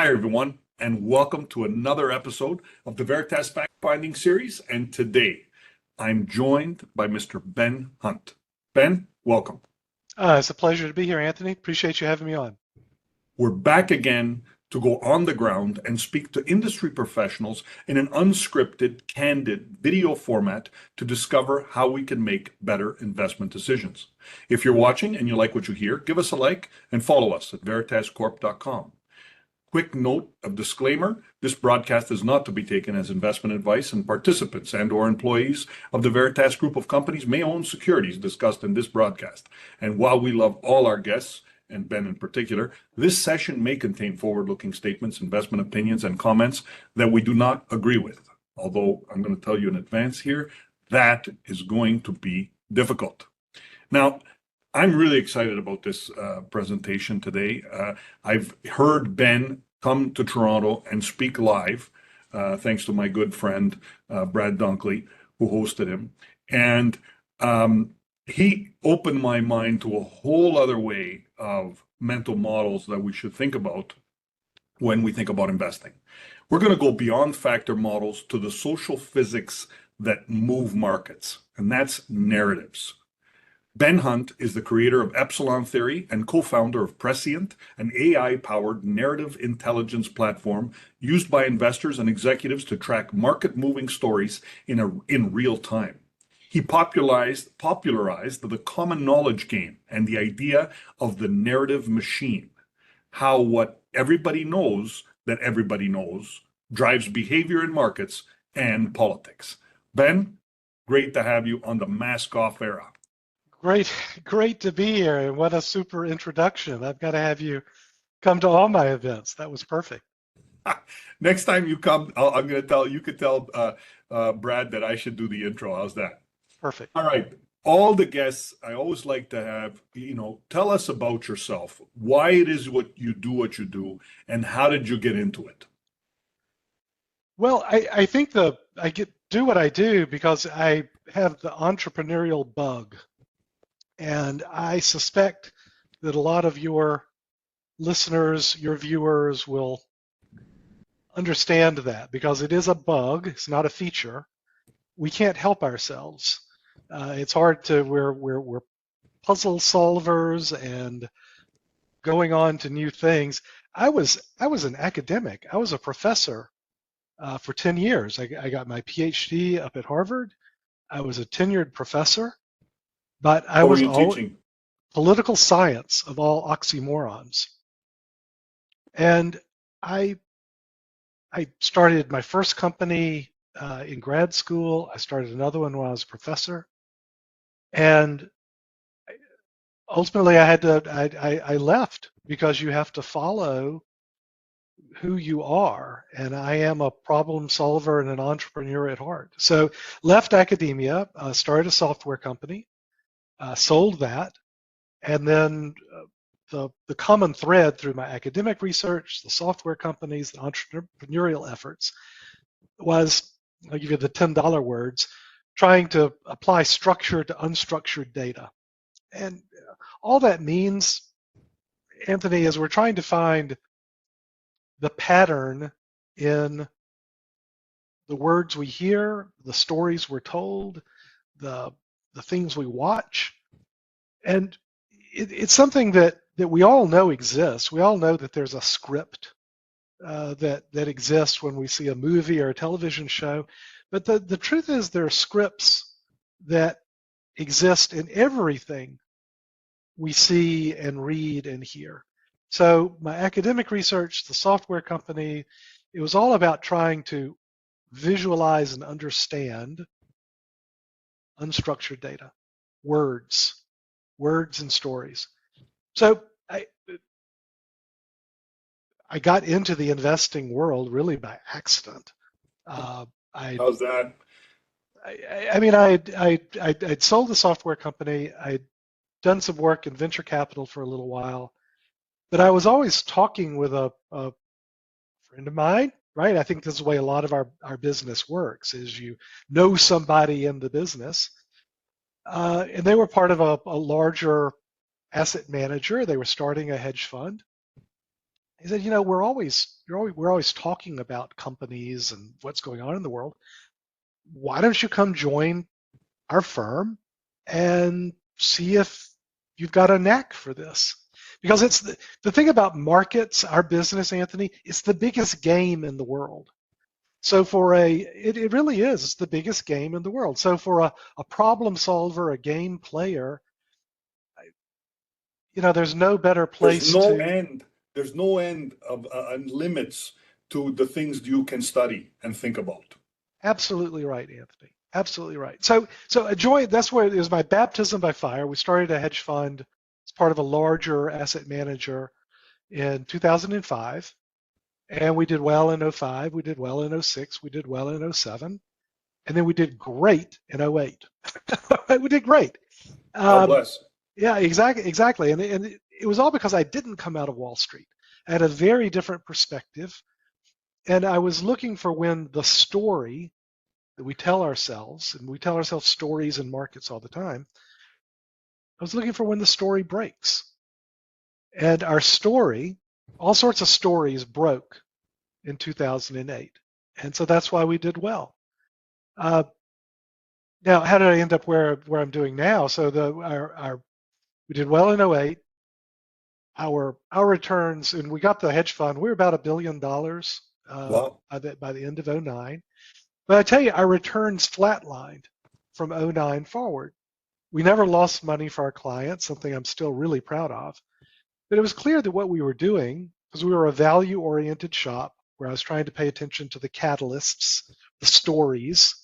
Hi, everyone, and welcome to another episode of the Veritas Fact Finding Series. And today, I'm joined by Mr. Ben Hunt. Ben, welcome. It's a pleasure to be here, Anthony. Appreciate you having me on. We're back again to go on the ground and speak to industry professionals in an unscripted, candid video format to discover how we can make better investment decisions. If you're watching and you like what you hear, give us a like and follow us at veritascorp.com. Quick note of disclaimer, this broadcast is not to be taken as investment advice, and participants and or employees of the Veritas group of companies may own securities discussed in this broadcast. And while we love all our guests, and Ben in particular, this session may contain forward-looking statements, investment opinions, and comments that we do not agree with. Although I'm going to tell you in advance here, that is going to be difficult. Now, I'm really excited about this presentation today. I've heard Ben come to Toronto and speak live, thanks to my good friend, Brad Dunkley, who hosted him. And he opened my mind to a whole other way of mental models that we should think about when we think about investing. We're going to go beyond factor models to the social physics that move markets, and that's narratives. Ben Hunt is the creator of Epsilon Theory and co-founder of Perscient, an AI-powered narrative intelligence platform used by investors and executives to track market-moving stories in real time. He popularized the common knowledge game and the idea of the narrative machine, how what everybody knows that everybody knows drives behavior in markets and politics. Ben, great to have you on the mask-off era. Great to be here, and what a super introduction. I've got to have you come to all my events. That was perfect. Next time you come, I'm going to tell you could tell Brad that I should do the intro. How's that? Perfect. All right. All the guests, I always like to have, tell us about yourself, why it is what you do, and how did you get into it? Well, I think do what I do because I have the entrepreneurial bug. And I suspect that a lot of your listeners, your viewers will understand that because it is a bug. It's not a feature. We can't help ourselves. It's hard to, we're puzzle solvers and going on to new things. I was an academic. I was a professor for 10 years. I got my PhD up at Harvard. I was a tenured professor. But I was teaching? Political science of all oxymorons. And I started my first company in grad school. I started another one when I was a professor. And ultimately I left because you have to follow who you are. And I am a problem solver and an entrepreneur at heart. So left academia, started a software company. Sold that, and then the common thread through my academic research, the software companies, the entrepreneurial efforts was, I'll give you the $10 words, trying to apply structure to unstructured data. And all that means, Anthony, is we're trying to find the pattern in the words we hear, the stories we're told, the things we watch. And it's something that we all know exists. We all know that there's a script that exists when we see a movie or a television show. But the truth is there are scripts that exist in everything we see and read and hear. So my academic research, the software company, it was all about trying to visualize and understand unstructured data, words and stories. So I got into the investing world really by accident. How's that? I mean, I'd sold the software company. I'd done some work in venture capital for a little while, but I was always talking with a friend of mine, right? I think this is the way a lot of our business works, is you know somebody in the business. And they were part of a larger asset manager. They were starting a hedge fund. He said, we're always talking about companies and what's going on in the world. Why don't you come join our firm and see if you've got a knack for this? Because it's the thing about markets, our business, Anthony, it's the biggest game in the world. So it really is, it's the biggest game in the world. So for a problem solver, a game player, there's no better There's place no to. end. There's no end of and limits to the things you can study and think about. Absolutely right, Anthony. Absolutely right. So that's where it was my baptism by fire. We started a hedge fund as part of a larger asset manager in 2005. And we did well in '05, we did well in '06, we did well in '07, and then we did great in '08. We did great. God Um, bless. yeah, exactly. And it was all because I didn't come out of Wall Street. I had a very different perspective, and I was looking for when the story that we tell ourselves, and we tell ourselves stories in markets all the time, I was looking for when the story breaks. And our story, all sorts of stories broke in 2008. And so that's why we did well. Uh, Now, how did I end up where I'm doing now? So we did well in '08. Our returns, and we got the hedge fund. We were about $1 billion Wow. by the end of '09. But I tell you, our returns flatlined from '09 forward. We never lost money for our clients, something I'm still really proud of. But it was clear that what we were doing, because we were a value-oriented shop, where I was trying to pay attention to the catalysts, the stories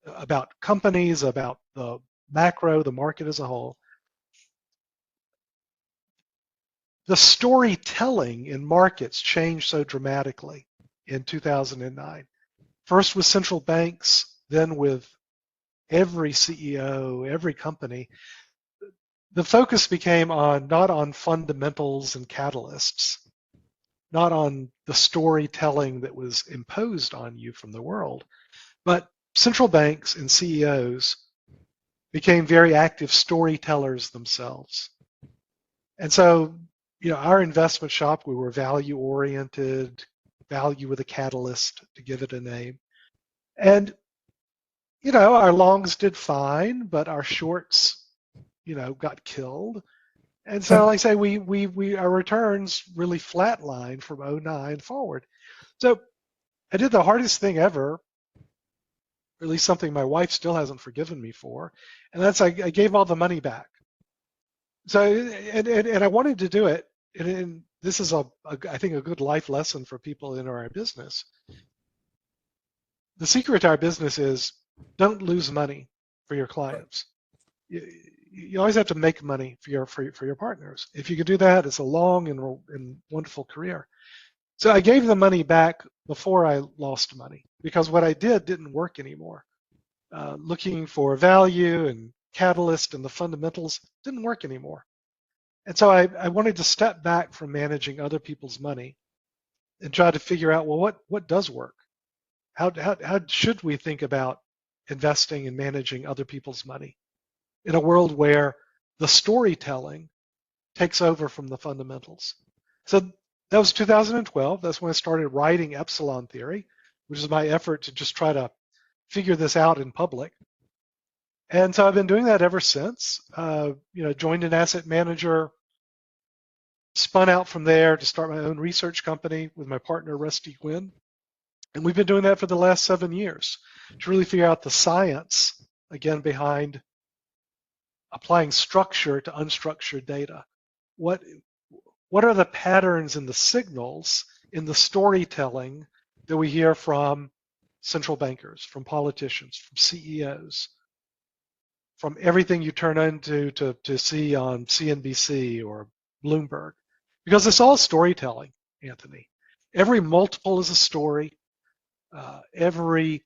about companies, about the macro, the market as a whole. The storytelling in markets changed so dramatically in 2009. First with central banks, then with every CEO, every company. The focus became not on fundamentals and catalysts, not on the storytelling that was imposed on you from the world, but central banks and CEOs became very active storytellers themselves. And so, our investment shop, we were value oriented, value with a catalyst to give it a name. And, our longs did fine, but our shorts, got killed. And so, like I say, our returns really flatlined from '09 forward. So I did the hardest thing ever, or at least something my wife still hasn't forgiven me for, and that's I gave all the money back. So and I wanted to do it, and this is I think a good life lesson for people in our business. The secret to our business is don't lose money for your clients. You always have to make money for your partners. If you can do that, it's a long and wonderful career. So I gave the money back before I lost money because what I did didn't work anymore. Looking for value and catalyst and the fundamentals didn't work anymore. And so I wanted to step back from managing other people's money and try to figure out, well, what does work? How should we think about investing and managing other people's money in a world where the storytelling takes over from the fundamentals? So that was 2012. That's when I started writing Epsilon Theory, which is my effort to just try to figure this out in public. And so I've been doing that ever since. Joined an asset manager, spun out from there to start my own research company with my partner, Rusty Quinn. And we've been doing that for the last 7 years to really figure out the science, again, behind applying structure to unstructured data. What are the patterns and the signals in the storytelling that we hear from central bankers, from politicians, from CEOs, from everything you turn into to see on CNBC or Bloomberg? Because it's all storytelling, Anthony. Every multiple is a story. Every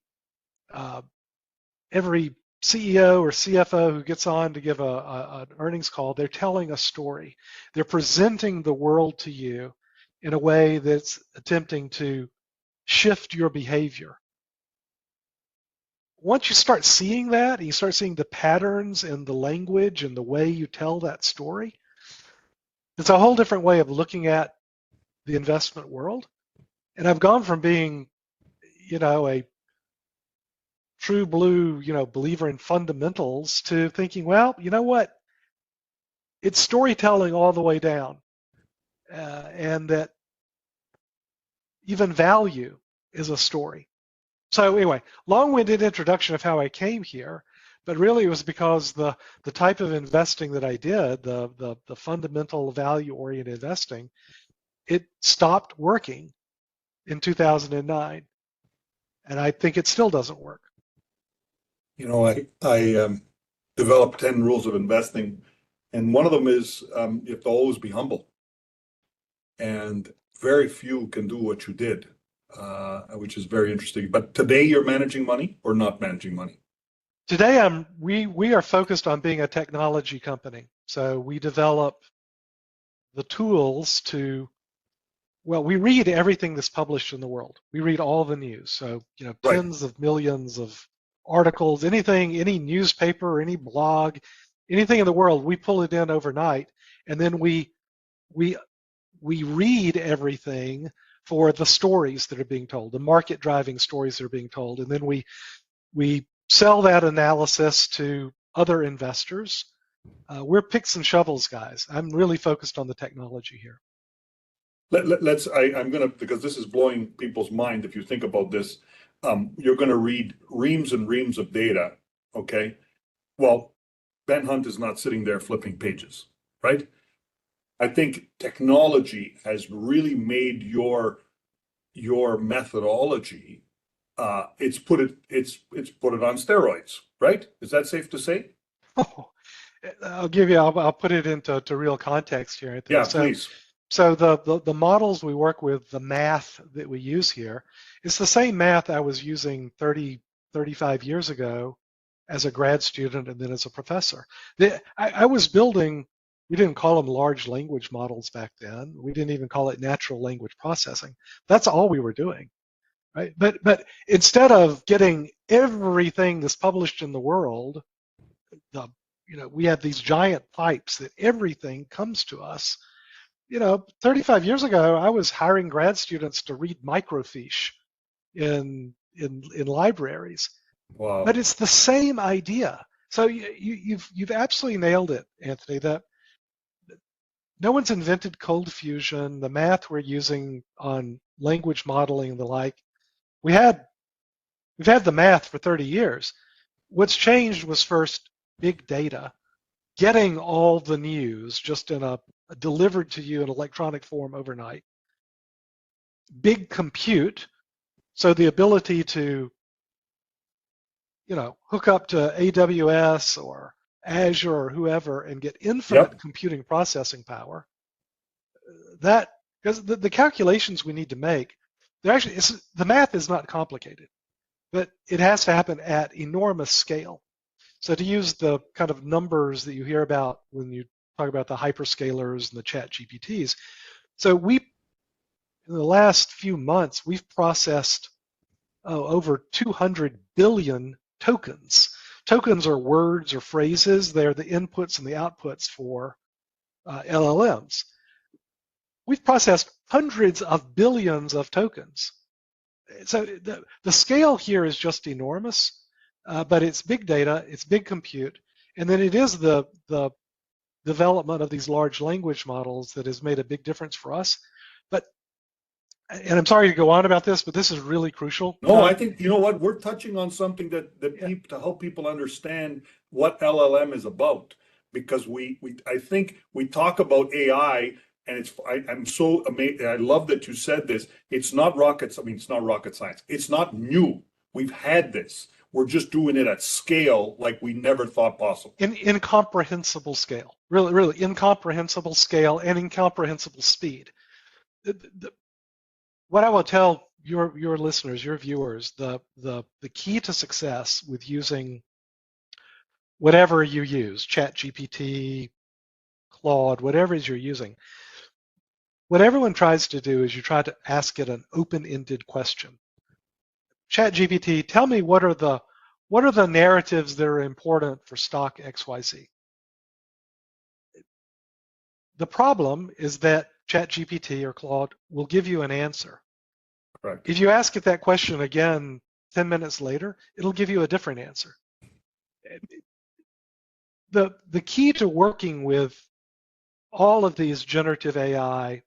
CEO or CFO who gets on to give an earnings call, they're telling a story. They're presenting the world to you in a way that's attempting to shift your behavior. Once you start seeing that, and you start seeing the patterns and the language and the way you tell that story, it's a whole different way of looking at the investment world. And I've gone from being, a true blue, believer in fundamentals to thinking, well, you know what? It's storytelling all the way down, and that even value is a story. So anyway, long-winded introduction of how I came here, but really it was because the type of investing that I did, the fundamental value-oriented investing, it stopped working in 2009, and I think it still doesn't work. I developed 10 rules of investing, and one of them is you have to always be humble. And very few can do what you did, which is very interesting. But today you're managing money or not managing money? Today we are focused on being a technology company. So we develop the tools to, well, we read everything that's published in the world. We read all the news. So, Right. tens of millions of articles, anything, any newspaper, any blog, anything in the world, we pull it in overnight, and then we read everything for the stories that are being told, the market driving stories that are being told, and then we sell that analysis to other investors. We're picks and shovels guys. I'm really focused on the technology here. I'm gonna, because this is blowing people's mind. If you think about this, you're gonna read reams and reams of data. Okay. Well, Ben Hunt is not sitting there flipping pages, right? I think technology has really made your methodology. It's put it on steroids, right? Is that safe to say? Oh, I'll put it into real context here. Yeah, please. So the models we work with, the math that we use here, it's the same math I was using 35 years ago as a grad student and then as a professor. I was building, we didn't call them large language models back then. We didn't even call it natural language processing. That's all we were doing, right? But instead of getting everything that's published in the world, we have these giant pipes that everything comes to us. 35 years ago, I was hiring grad students to read microfiche in libraries. Wow. But it's the same idea. So you've absolutely nailed it, Anthony. That no one's invented cold fusion. The math we're using on language modeling and the like, we've had the math for 30 years. What's changed was first big data, getting all the news just in a delivered to you in electronic form overnight. Big compute, so the ability to hook up to AWS or Azure or whoever and get infinite computing processing power. That, because the calculations we need to make, the math is not complicated, but it has to happen at enormous scale. So to use the kind of numbers that you hear about when you talk about the hyperscalers and the chat GPTs, so in the last few months, we've processed over 200 billion tokens. Tokens are words or phrases. They're the inputs and the outputs for LLMs. We've processed hundreds of billions of tokens. So the scale here is just enormous, but it's big data, it's big compute, and then it is the development of these large language models that has made a big difference for us. And I'm sorry to go on about this, but this is really crucial. No, I think, you know what, we're touching on something that to help people understand what LLM is about, because I think we talk about AI, and I'm so amazed. I love that you said this. It's not rocket science. It's not new. We've had this. We're just doing it at scale like we never thought possible. In incomprehensible scale, really incomprehensible scale and incomprehensible speed. What I will tell your listeners, your viewers, the key to success with using whatever you use, ChatGPT, Claude, whatever it is you're using, what everyone tries to do is you try to ask it an open-ended question. ChatGPT, tell me what are the narratives that are important for stock XYZ? The problem is that ChatGPT or Claude will give you an answer. Correct. If you ask it that question again 10 minutes later, it'll give you a different answer. The key to working with all of these generative AI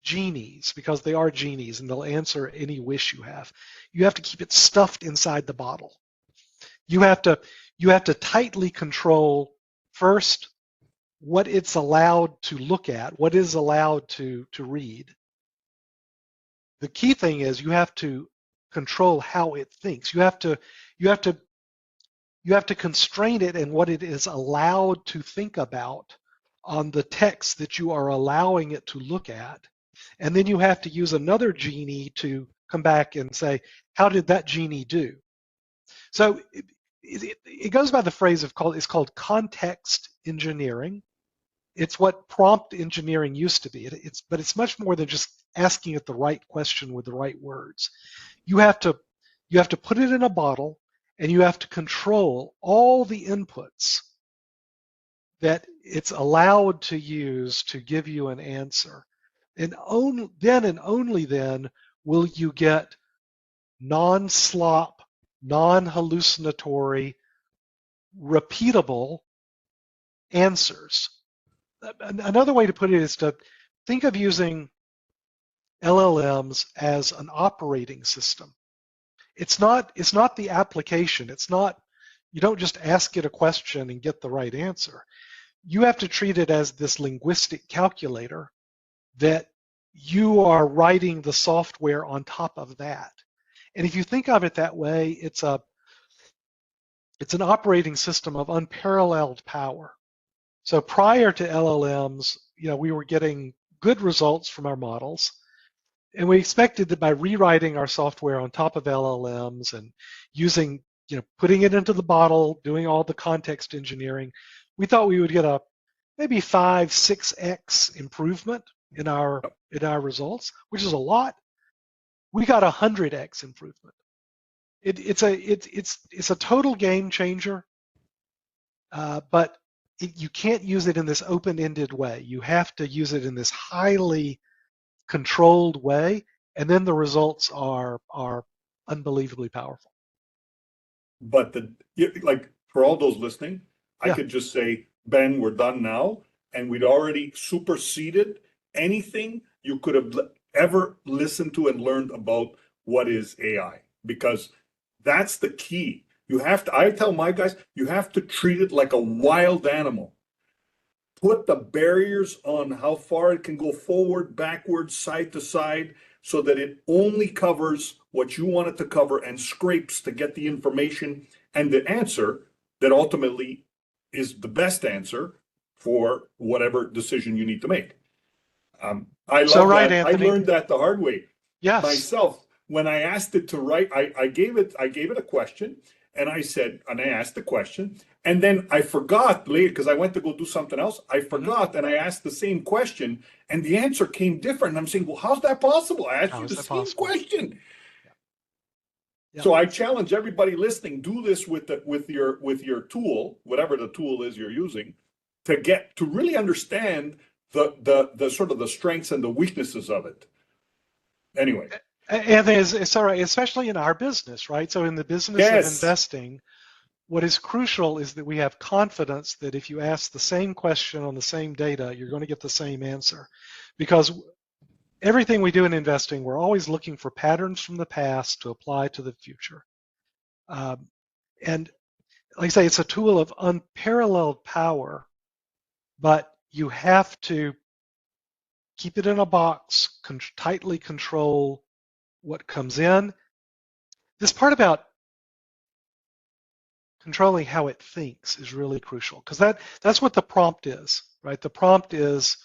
genies, because they are genies and they'll answer any wish you have to keep it stuffed inside the bottle. You have to tightly control first what it's allowed to look at, what is allowed to read. The key thing is you have to control how it thinks. You have to constrain it in what it is allowed to think about on the text that you are allowing it to look at. And then you have to use another genie to come back and say, how did that genie do? So it goes by the phrase it's called context engineering. It's what prompt engineering used to be. But it's much more than just asking it the right question with the right words. You have to put it in a bottle, and you have to control all the inputs that it's allowed to use to give you an answer. And only then will you get non-slop, non-hallucinatory, repeatable answers. Another way to put it is to think of using LLMs as an operating system. It's not the application. You don't just ask it a question and get the right answer. You have to treat it as this linguistic calculator that you are writing the software on top of that. And if you think of it that way, it's an operating system of unparalleled power. So prior to LLMs, we were getting good results from our models, and we expected that by rewriting our software on top of LLMs and using, putting it into the bottle, doing all the context engineering, we thought we would get a maybe 5-6x improvement in our results, which is a lot. We got 100x improvement. It's a total game changer, but you can't use it in this open-ended way. You have to use it in this highly controlled way, and then the results are unbelievably powerful. But for all those listening, I Yeah. could just say, Ben, we're done now, and we'd already superseded anything you could have ever listened to and learned about what is AI, because that's the key. I tell my guys, you have to treat it like a wild animal. Put the barriers on how far it can go forward, backwards, side to side, so that it only covers what you want it to cover and scrapes to get the information and the answer that ultimately is the best answer for whatever decision you need to make. I love that. Anthony. I learned that the hard way. Yes. Myself, when I asked it to write, I gave it a question, and I asked the question, and then I forgot later because I went to go do something else. I forgot, and I asked the same question, and the answer came different. And I'm saying, well, how's that possible? I asked you the same question. Yeah. So I challenge everybody listening: do this with your tool, whatever the tool is you're using, to really understand the sort of the strengths and the weaknesses of it. Anyway. And it's all right, especially in our business, right? So in the business of investing, what is crucial is that we have confidence that if you ask the same question on the same data, you're going to get the same answer. Because everything we do in investing, we're always looking for patterns from the past to apply to the future. And like I say, it's a tool of unparalleled power, but you have to keep it in a box, tightly control what comes in. This part about controlling how it thinks is really crucial, because that's what the prompt is, right? The prompt is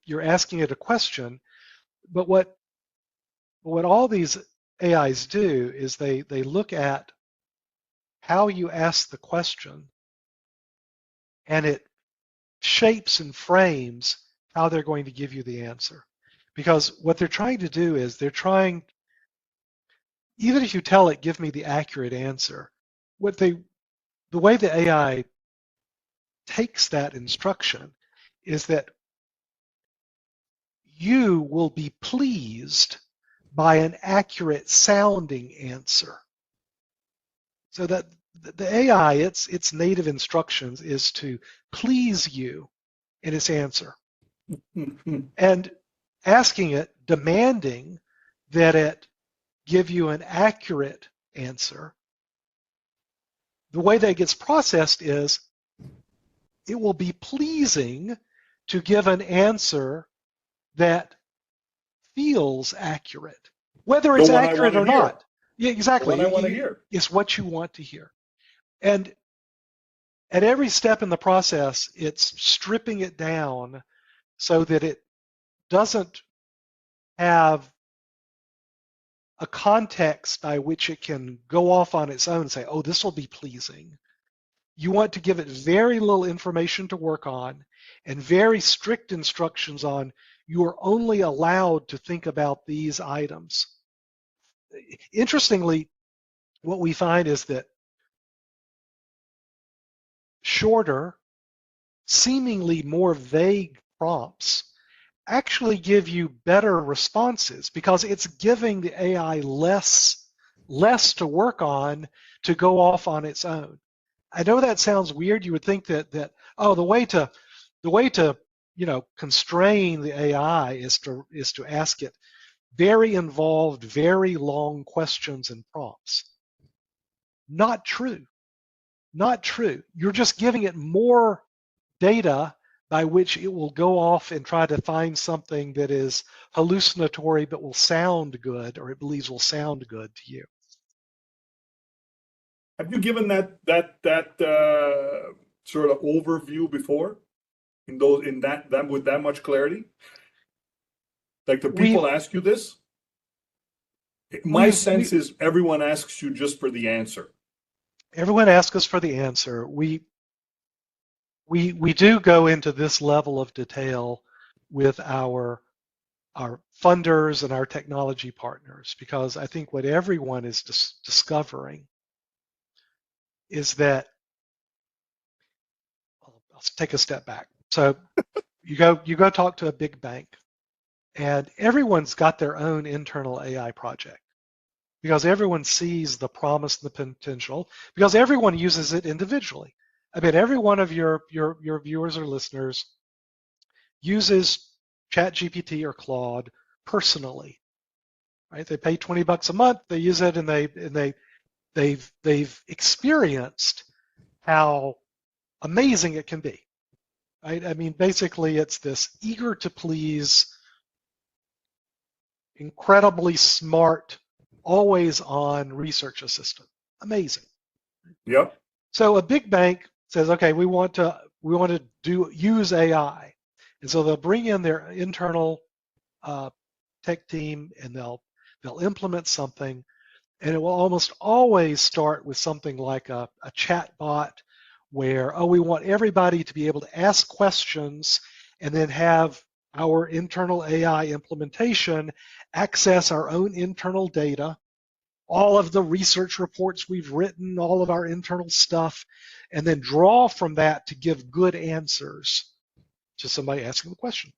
you're asking it a question, but what all these AIs do is they look at how you ask the question, and it shapes and frames how they're going to give you the answer. Because what they're trying to do is even if you tell it, give me the accurate answer, the way the AI takes that instruction is that you will be pleased by an accurate sounding answer. So that the AI, its native instructions is to please you in its answer. And asking it, demanding that it give you an accurate answer, the way that it gets processed is it will be pleasing to give an answer that feels accurate, whether it's accurate or not. Yeah, exactly. The one I want to hear. It's what you want to hear. And at every step in the process, it's stripping it down so that it doesn't have a context by which it can go off on its own and say, oh, this will be pleasing. You want to give it very little information to work on and very strict instructions on you are only allowed to think about these items. Interestingly, what we find is that shorter, seemingly more vague prompts actually give you better responses because it's giving the AI less to work on to go off on its own. I know that sounds weird. You would think that oh, the way to constrain the AI is to ask it very involved, very long questions and prompts. Not true. Not true. You're just giving it more data by which it will go off and try to find something that is hallucinatory but will sound good, or it believes will sound good to you. Have you given that sort of overview before in that with that much clarity? Like, the people ask you this? My sense is everyone asks you just for the answer. Everyone asks us for the answer. We do go into this level of detail with our funders and our technology partners, because I think what everyone is discovering is that, I'll take a step back. So you go talk to a big bank, and everyone's got their own internal AI project because everyone sees the promise and the potential, because everyone uses it individually. I mean, every one of your viewers or listeners uses ChatGPT or Claude personally, right? They pay $20 a month, they use it, and they've experienced how amazing it can be, right? I mean, basically, it's this eager to please, incredibly smart, always on research assistant. Amazing. Yep. So a big bank says, okay, we want to use AI, and so they'll bring in their internal tech team, and they'll implement something, and it will almost always start with something like a chat bot where, oh, we want everybody to be able to ask questions and then have our internal AI implementation access our own internal data, all of the research reports we've written, all of our internal stuff, and then draw from that to give good answers to somebody asking the question.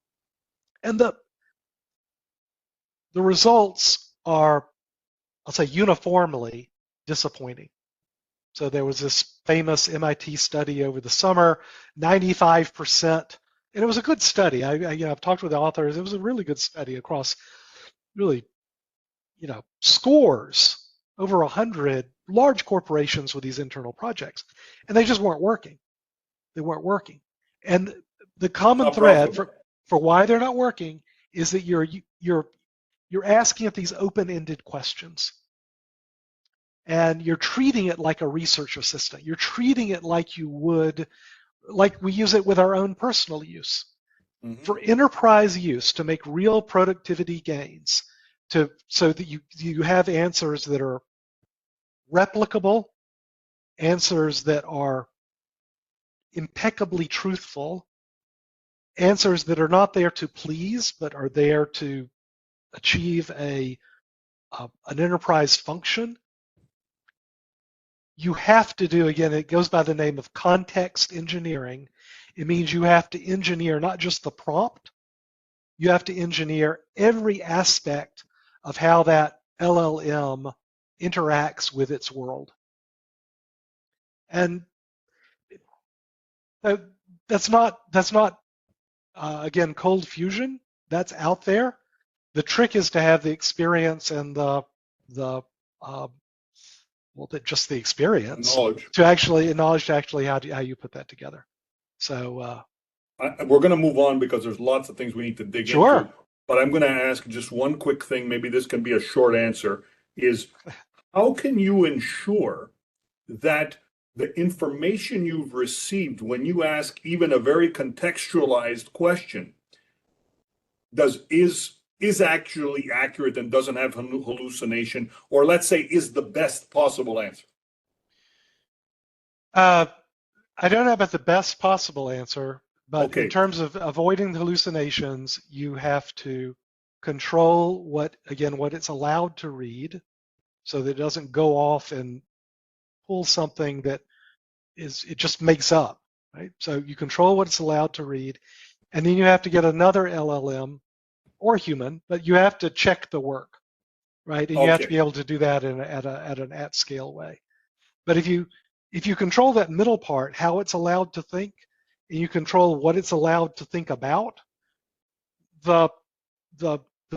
And the results are, I'll say, uniformly disappointing. So there was this famous MIT study over the summer, 95%, and it was a good study. I've talked with the authors. It was a really good study across really, scores, over 100 large corporations with these internal projects, and they just weren't working. They weren't working. And the common thread for why they're not working is that you're asking it these open-ended questions, and you're treating it like a research assistant. You're treating it like you would, like we use it with our own personal use. Mm-hmm. For enterprise use, to make real productivity gains, so that you have answers that are replicable, answers that are impeccably truthful, answers that are not there to please, but are there to achieve an enterprise function. You have to do, again, it goes by the name of context engineering. It means you have to engineer not just the prompt, you have to engineer every aspect of how that LLM interacts with its world. And that's not again, cold fusion. That's out there. The trick is to have the experience and the just the experience Knowledge. to actually knowledge to actually how you put that together. So we're going to move on because there's lots of things we need to dig sure. into. But I'm going to ask just one quick thing. Maybe this can be a short answer. Is how can you ensure that the information you've received when you ask even a very contextualized question is actually accurate and doesn't have hallucination, or let's say is the best possible answer? I don't know about the best possible answer, but Okay. in terms of avoiding the hallucinations, you have to control what it's allowed to read so that it doesn't go off and pull something that it just makes up, right? So you control what it's allowed to read, and then you have to get another LLM or human, but you have to check the work, right? And you have to be able to do that at an at-scale way. But if you control that middle part, how it's allowed to think, and you control what it's allowed to think about, the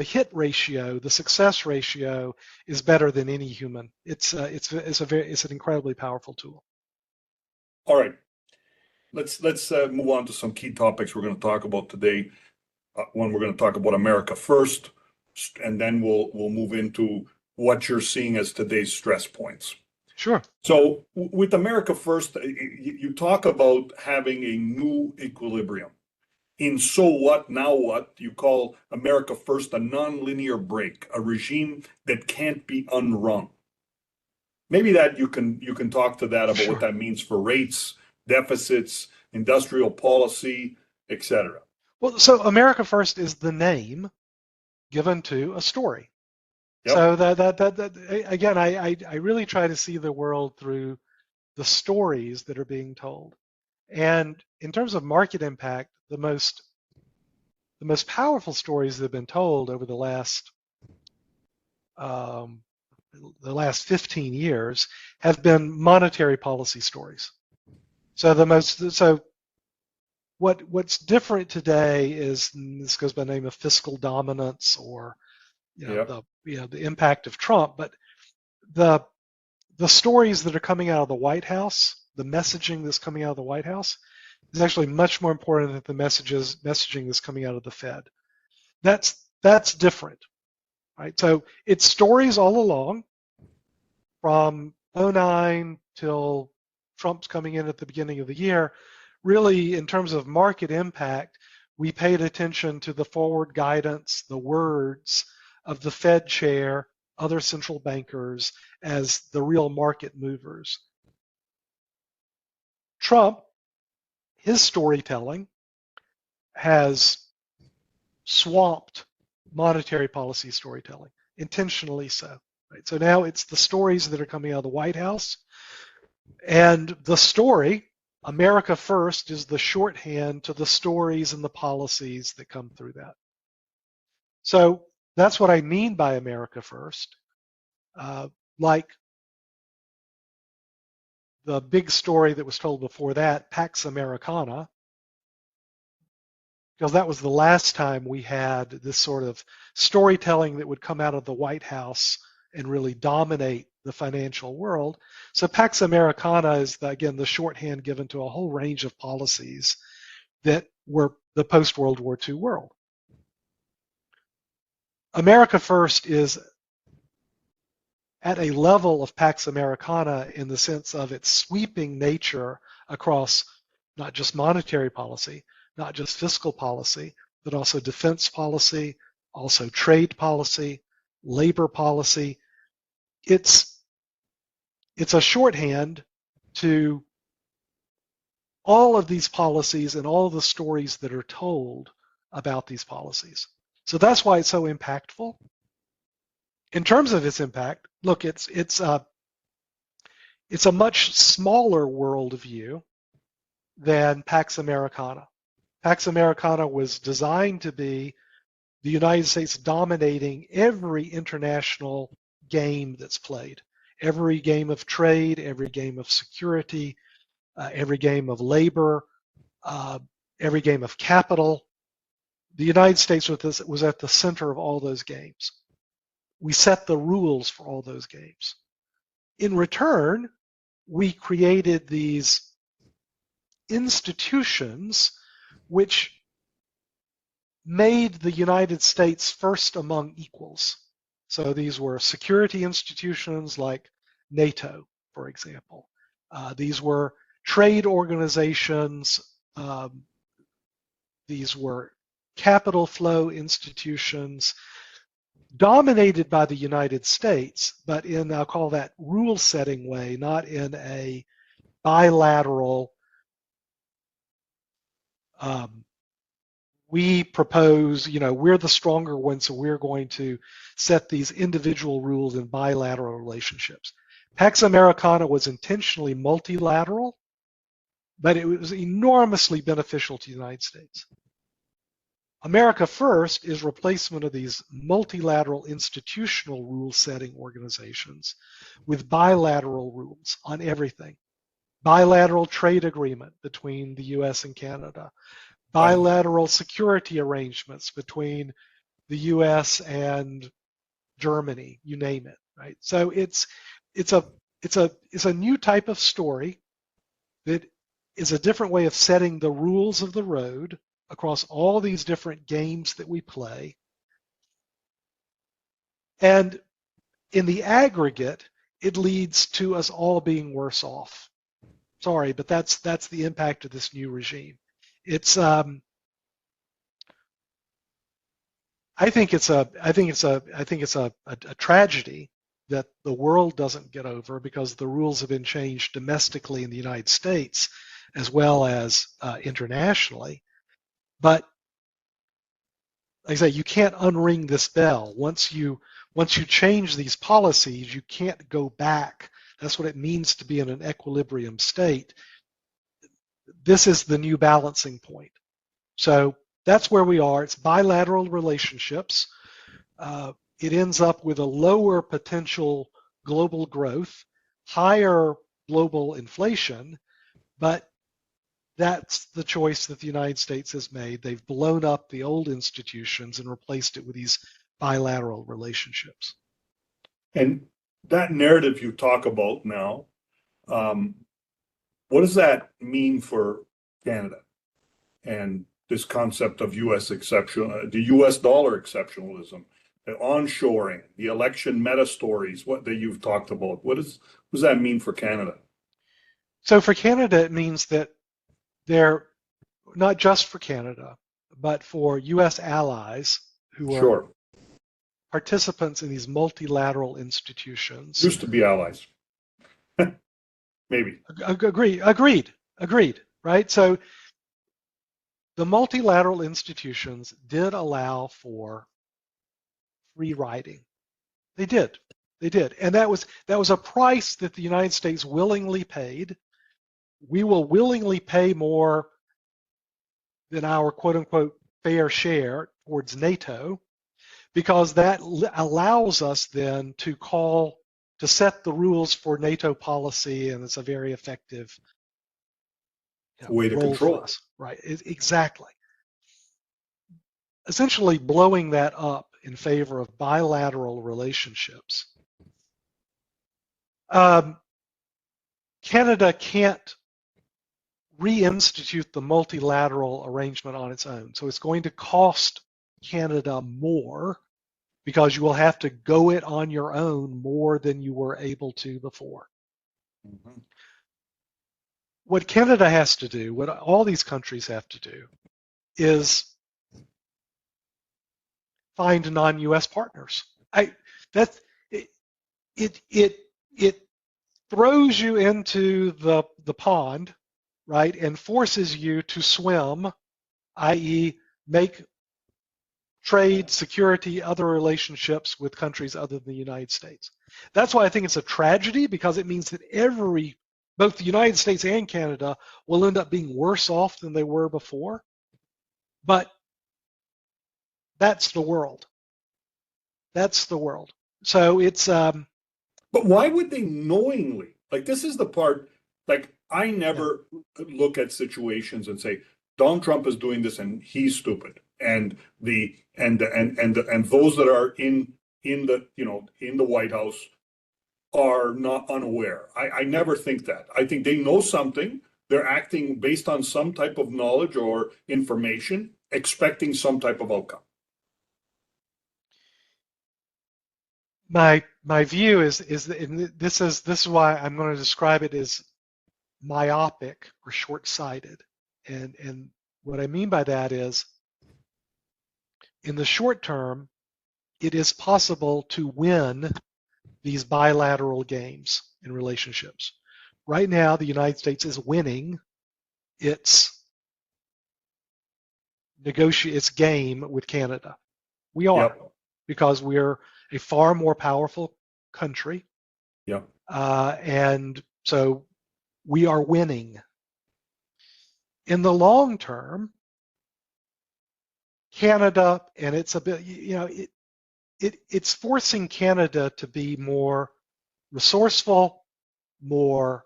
hit ratio, the success ratio is better than any human. It's an incredibly powerful tool. All right. Let's move on to some key topics we're going to talk about today. One, we're going to talk about America first, and then we'll move into what you're seeing as today's stress points. Sure. So with America first, you talk about having a new equilibrium. In So What, Now What, you call America first a nonlinear break, a regime that can't be unrung. Maybe that you can talk to that about Sure. what that means for rates, deficits, industrial policy, etc. Well, so America First is the name given to a story. Yep. So that again, I really try to see the world through the stories that are being told. And in terms of market impact, the most powerful stories that have been told over the last 15 years have been monetary policy stories. So what's different today is, and this goes by the name of fiscal dominance, or the impact of Trump, but the stories that are coming out of the White House, the messaging that's coming out of the White House is actually much more important than the messaging that's coming out of the Fed. That's different, right? So it's stories all along from 2009 till Trump's coming in at the beginning of the year. Really, in terms of market impact, we paid attention to the forward guidance, the words of the Fed chair, other central bankers as the real market movers. Trump, his storytelling has swamped monetary policy storytelling, intentionally so. Right? So now it's the stories that are coming out of the White House, and the story, America First, is the shorthand to the stories and the policies that come through that. So that's what I mean by America First. Like the big story that was told before that, Pax Americana, because that was the last time we had this sort of storytelling that would come out of the White House and really dominate the financial world. So Pax Americana is, again, the shorthand given to a whole range of policies that were the post-World War II world. America First is at a level of Pax Americana in the sense of its sweeping nature across not just monetary policy, not just fiscal policy, but also defense policy, also trade policy, labor policy. It's a shorthand to all of these policies and all the stories that are told about these policies. So that's why it's so impactful. In terms of its impact, look, it's a much smaller worldview than Pax Americana. Pax Americana was designed to be the United States dominating every international game that's played, every game of trade, every game of security, every game of labor, every game of capital. The United States was at the center of all those games. We set the rules for all those games. In return, we created these institutions which made the United States first among equals. So these were security institutions like NATO, for example. These were trade organizations. These were capital flow institutions dominated by the United States, but in, I'll call that, rule-setting way, not in a bilateral, we propose, we're the stronger one, so we're going to set these individual rules in bilateral relationships. Pax Americana was intentionally multilateral, but it was enormously beneficial to the United States. America First is replacement of these multilateral institutional rule-setting organizations with bilateral rules on everything. Bilateral trade agreement between the US and Canada. Bilateral security arrangements between the US and Germany, you name it, right? So it's a new type of story that is a different way of setting the rules of the road across all these different games that we play. And in the aggregate, it leads to us all being worse off. Sorry, but that's the impact of this new regime. It's I think it's a tragedy that the world doesn't get over because the rules have been changed domestically in the United States as well as internationally. But like I say, you can't unring this bell. Once you change these policies, you can't go back. That's what it means to be in an equilibrium state. This is the new balancing point. So that's where we are. It's bilateral relationships. It ends up with a lower potential global growth, higher global inflation, but that's the choice that the United States has made. They've blown up the old institutions and replaced it with these bilateral relationships. And that narrative you talk about now, what does that mean for Canada and this concept of U.S. exception, the U.S. dollar exceptionalism, the onshoring, the election meta stories, what that you've talked about? What does that mean for Canada? So for Canada, it means that they're not just for Canada, but for U.S. allies who are participants in these multilateral institutions. Used to be allies. Maybe. Agreed, right? So the multilateral institutions did allow for free riding. They did. And that was a price that the United States willingly paid. We will willingly pay more than our quote unquote fair share towards NATO because that allows us then to set the rules for NATO policy, and it's a very effective way to control us. Right, exactly. Essentially blowing that up in favor of bilateral relationships. Canada can't reinstitute the multilateral arrangement on its own. So it's going to cost Canada more because you will have to go it on your own more than you were able to before. Mm-hmm. What Canada has to do, what all these countries have to do, is find non-US partners. It throws you into the pond, right, and forces you to swim, i.e. make trade, security, other relationships with countries other than the United States. That's why I think it's a tragedy, because it means that both the United States and Canada will end up being worse off than they were before. But That's the world. That's the world. So it's But why would they knowingly? Like, this is the part, like, I yeah, never look at situations and say, Donald Trump is doing this and he's stupid. And those that are in the, in the White House are not unaware. I never think that. I think they know something. They're acting based on some type of knowledge or information, expecting some type of outcome. my view is that, and this is why I'm going to describe it as myopic or short-sighted. And what I mean by that is, in the short term, it is possible to win these bilateral games in relationships. Right now, the United States is winning its its game with Canada. We are, Yep. because we're a far more powerful country, Yep. and so we are winning. In the long term, Canada, and it's a bit, it's forcing Canada to be more resourceful, more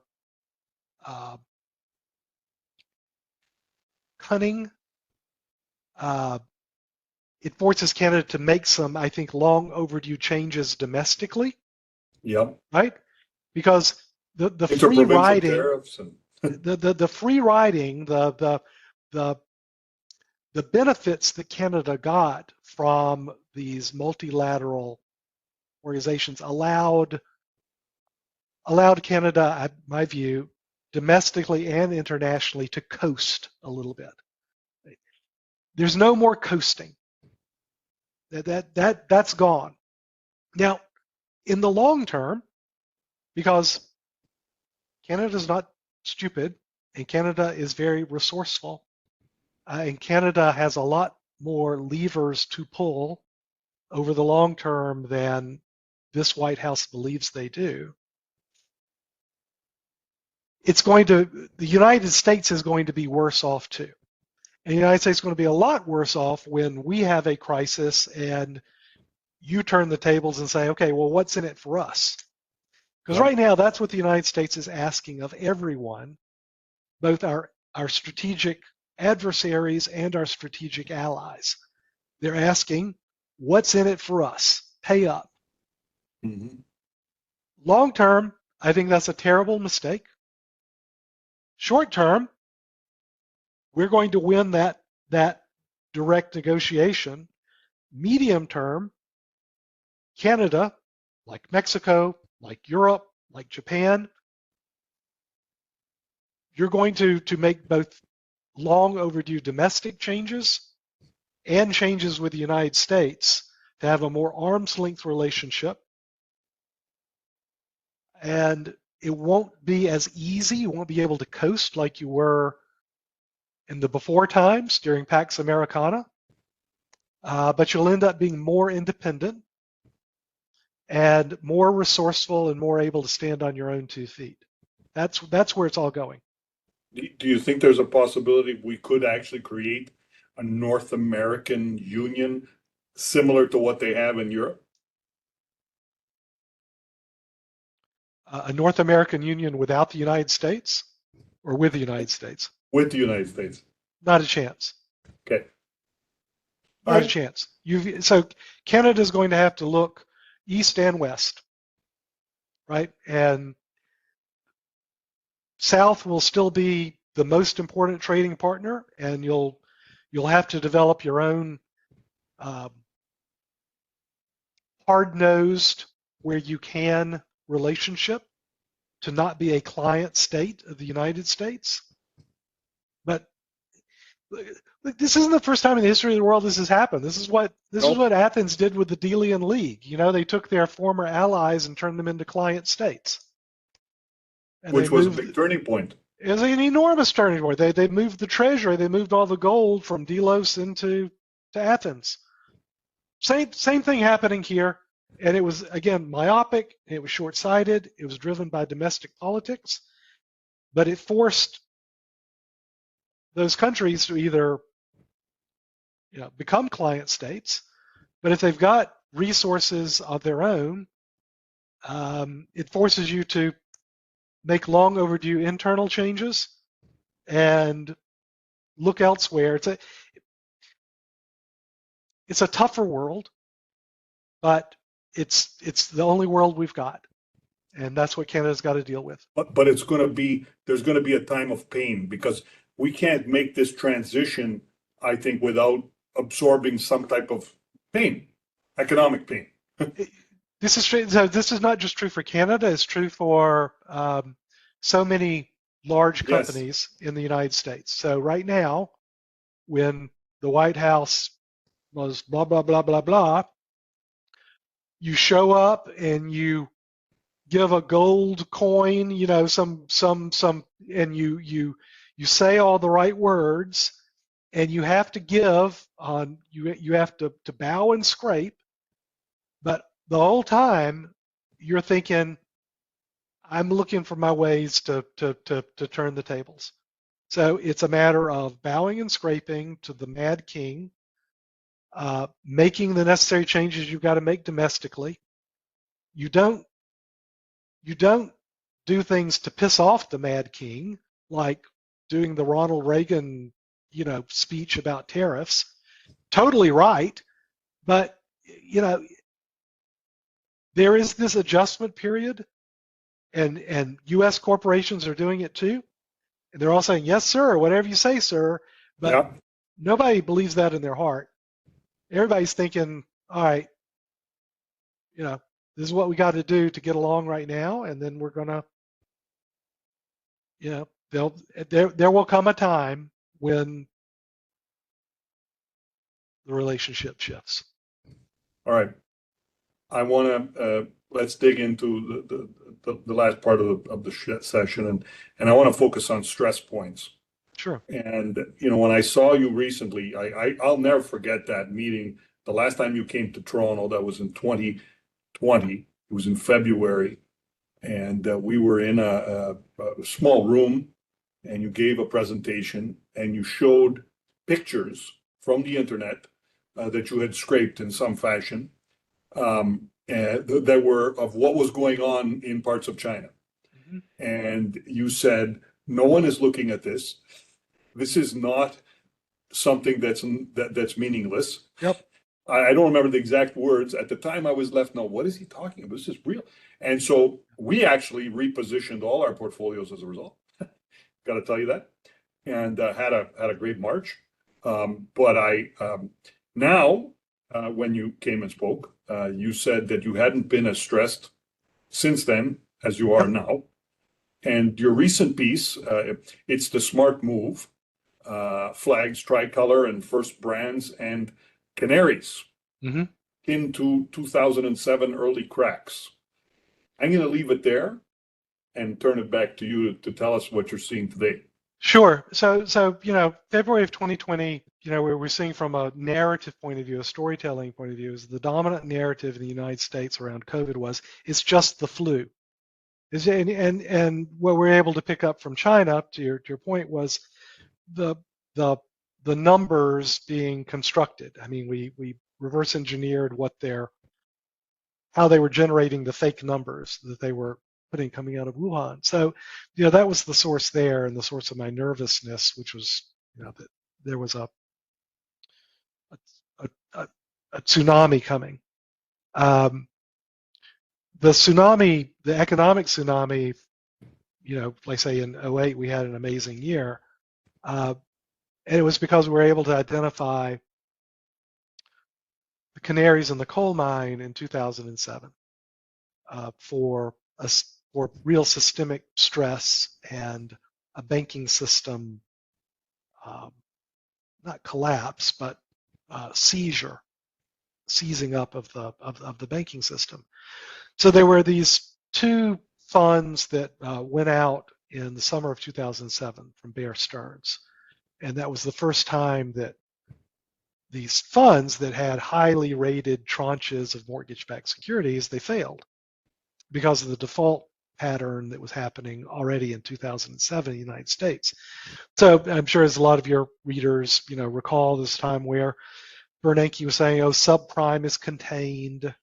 cunning. It forces Canada to make some, I think, long overdue changes domestically, Yep. right? Because the free Interprovincial riding, tariffs and the free riding, the benefits that Canada got from these multilateral organizations allowed Canada, in my view, domestically and internationally, to coast a little bit. There's no more coasting. That's gone. Now, in the long term, because Canada's not stupid, and Canada is very resourceful, and Canada has a lot more levers to pull over the long term than this White House believes they do. The United States is going to be worse off too. And the United States is going to be a lot worse off when we have a crisis and you turn the tables and say, okay, well, what's in it for us? Because right now, that's what the United States is asking of everyone, both our strategic adversaries and our strategic allies. They're asking, what's in it for us? Pay up. mm-hmm. Long term, I think that's a terrible mistake. Short term, we're going to win that direct negotiation. Medium term, Canada, like Mexico, like Europe, like Japan, you're going to make both long overdue domestic changes and changes with the United States to have a more arm's length relationship. And it won't be as easy. You won't be able to coast like you were in the before times during Pax Americana. But you'll end up being more independent and more resourceful and more able to stand on your own 2 feet. That's where it's all going. Do you think there's a possibility we could actually create a North American union similar to what they have in Europe? A North American Union without the United States, or with the United States? With the United States? Not a chance. Okay. All Not a right. chance. So Canada's going to have to look east and west, right? And South will still be the most important trading partner, and you'll have to develop your own hard-nosed, where you can, relationship to not be a client state of the United States. But this isn't the first time in the history of the world this has happened. This is what Athens did with the Delian League. They took their former allies and turned them into client states. And Which was a big turning point. It was an enormous turning point. They moved the treasury. They moved all the gold from Delos to Athens. Same thing happening here. And it was, again, myopic. It was short-sighted. It was driven by domestic politics. But it forced those countries to either become client states. But if they've got resources of their own, it forces you to make long overdue internal changes and look elsewhere. It's a tougher world, but it's the only world we've got, and that's what Canada's got to deal with. But there's going to be a time of pain because we can't make this transition, I think, without absorbing some type of pain, economic pain. This is true. So this is not just true for Canada. It's true for so many large companies in the United States. So right now, when the White House was blah blah blah blah blah, you show up and you give a gold coin, and you say all the right words, and you have to give on you have to bow and scrape, but the whole time you're thinking, I'm looking for my ways to turn the tables. So it's a matter of bowing and scraping to the Mad King, making the necessary changes you've got to make domestically. You don't do things to piss off the Mad King, like doing the Ronald Reagan, speech about tariffs. Totally right, but there is this adjustment period, and U.S. corporations are doing it too, and they're all saying yes, sir, whatever you say, sir, but nobody believes that in their heart. Everybody's thinking, all right, this is what we got to do to get along right now, and then we're gonna, there will come a time when the relationship shifts. All right. I want to let's dig into the last part of the session, and I want to focus on stress points. Sure. And when I saw you recently, I'll never forget that meeting. The last time you came to Toronto, that was in 2020. It was in February, and we were in a small room, and you gave a presentation, and you showed pictures from the internet that you had scraped in some fashion. That were of what was going on in parts of China. Mm-hmm. And you said, no one is looking at this. This is not something that's meaningless. Yep. I don't remember the exact words. At the time I was left, no, what is he talking about? This is real. And so we actually repositioned all our portfolios as a result. Got to tell you that. And had a great March. But now, when you came and spoke, you said that you hadn't been as stressed since then as you are now. And your recent piece, it's the smart move, flags Tricolor and First Brands and Canaries into 2007 early cracks. I'm going to leave it there and turn it back to you to tell us what you're seeing today. Sure. So February of 2020, we're seeing from a narrative point of view, a storytelling point of view, is the dominant narrative in the United States around COVID was it's just the flu. And what we're able to pick up from China, to your point, was the numbers being constructed. I mean, we reverse engineered how they were generating the fake numbers that they were coming out of Wuhan. So, that was the source there, and the source of my nervousness, which was, that there was a tsunami coming. The economic tsunami, like say in 2008, we had an amazing year. And it was because we were able to identify the canaries in the coal mine in 2007 for real systemic stress and a banking system, not collapse, but seizing up of the banking system. So there were these two funds that went out in the summer of 2007 from Bear Stearns, and that was the first time that these funds that had highly rated tranches of mortgage-backed securities, they failed because of the default pattern that was happening already in 2007 in the United States. So I'm sure as a lot of your readers, recall this time where Bernanke was saying, oh, subprime is contained.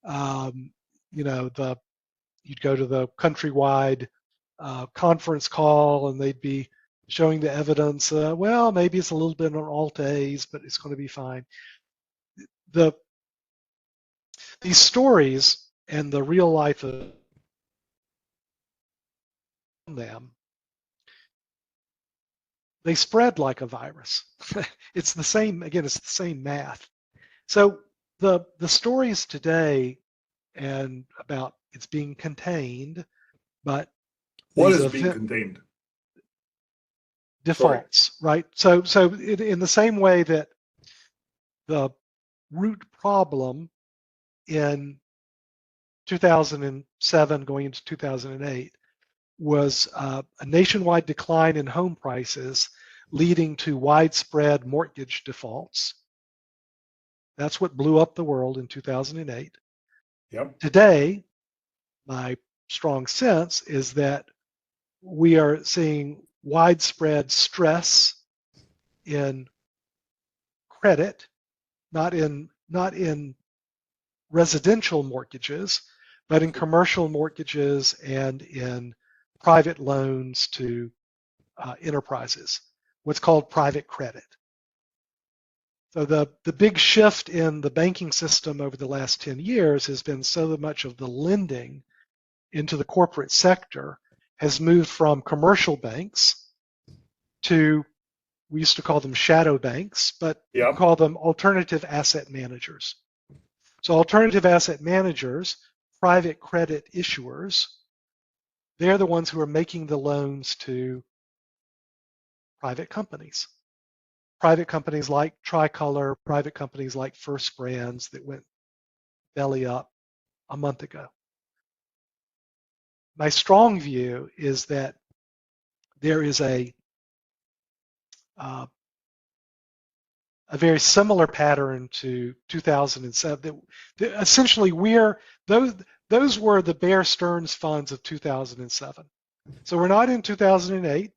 You know, you'd go to the countrywide conference call and they'd be showing the evidence. Well, maybe it's a little bit on Alt-A's, but it's going to be fine. These stories and the real life of them, they spread like a virus. It's the same, again, it's the same math. So the stories today and about it's being contained, but what is being contained? Defaults, right? So in the same way that the root problem in 2007 going into 2008 was a nationwide decline in home prices leading to widespread mortgage defaults. That's what blew up the world in 2008. Yep. Today, my strong sense is that we are seeing widespread stress in credit, not in residential mortgages, but in commercial mortgages and in private loans to enterprises, what's called private credit. So the big shift in the banking system over the last 10 years has been so much of the lending into the corporate sector has moved from commercial banks to, we used to call them shadow banks, but Yep. we call them alternative asset managers. So alternative asset managers, private credit issuers, they're the ones who are making the loans to private companies. Private companies like Tricolor, private companies like First Brands that went belly up a month ago. My strong view is that there is a very similar pattern to 2007. Essentially, those were the Bear Stearns funds of 2007. So we're not in 2008.